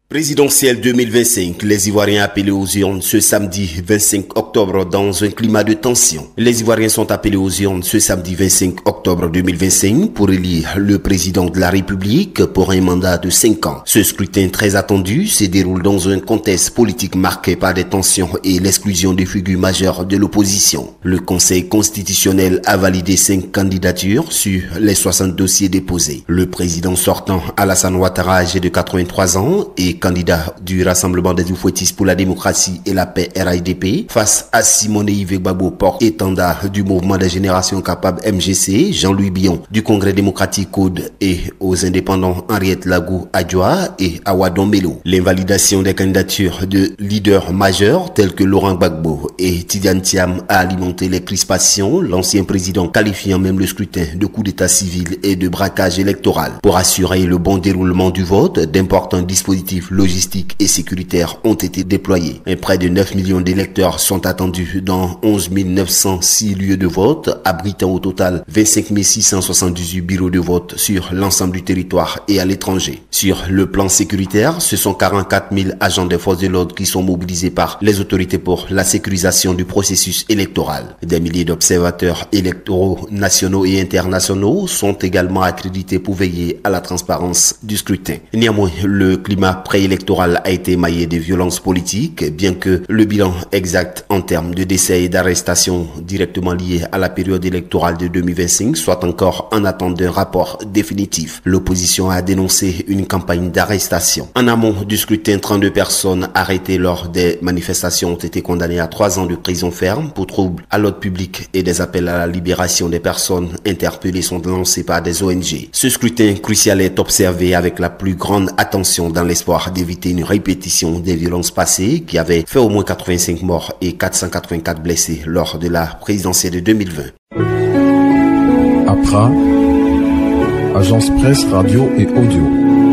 Présidentielle 2025, les Ivoiriens appelés aux urnes ce samedi 25 octobre dans un climat de tension. Les Ivoiriens sont appelés aux urnes ce samedi 25 octobre 2025 pour élire le président de la République pour un mandat de 5 ans. Ce scrutin très attendu se déroule dans un contexte politique marqué par des tensions et l'exclusion des figures majeures de l'opposition. Le Conseil constitutionnel a validé 5 candidatures sur les 60 dossiers déposés. Le président sortant, Alassane Ouattara, âgé de 83 ans et candidat du Rassemblement des Oufouettistes pour la démocratie et la paix RAIDP, face à Simone-Yves Gbagbo, porte-étendard du mouvement des générations capables MGC, Jean-Louis Billon du Congrès démocratique CODE et aux indépendants Henriette Lagou Adjoa et Awadon Melo. L'invalidation des candidatures de leaders majeurs tels que Laurent Gbagbo et Tidiane Thiam a alimenté les crispations, l'ancien président qualifiant même le scrutin de coup d'état civil et de braquage électoral. Pour assurer le bon déroulement du vote, d'importants dispositifs logistiques et sécuritaires ont été déployés. Près de 9 millions d'électeurs sont attendus dans 11 906 lieux de vote, abritant au total 25 678 bureaux de vote sur l'ensemble du territoire et à l'étranger. Sur le plan sécuritaire, ce sont 44 000 agents des forces de l'ordre qui sont mobilisés par les autorités pour la sécurisation du processus électoral. Des milliers d'observateurs électoraux nationaux et internationaux sont également accrédités pour veiller à la transparence du scrutin. Néanmoins, le climat préélectoral a été émaillé de violences politiques, bien que le bilan exact en termes de décès et d'arrestations directement liés à la période électorale de 2025 soit encore en attente d'un rapport définitif. L'opposition a dénoncé une campagne d'arrestation. En amont du scrutin, 32 personnes arrêtées lors des manifestations ont été condamnées à 3 ans de prison ferme pour troubles à l'ordre public et des appels à la libération des personnes interpellées sont lancés par des ONG. Ce scrutin crucial est observé avec la plus grande attention dans l'espoir d'éviter une répétition des violences passées qui avaient fait au moins 85 morts et 484 blessés lors de la présidentielle de 2020. APRA, Agence Presse, Radio et Audio.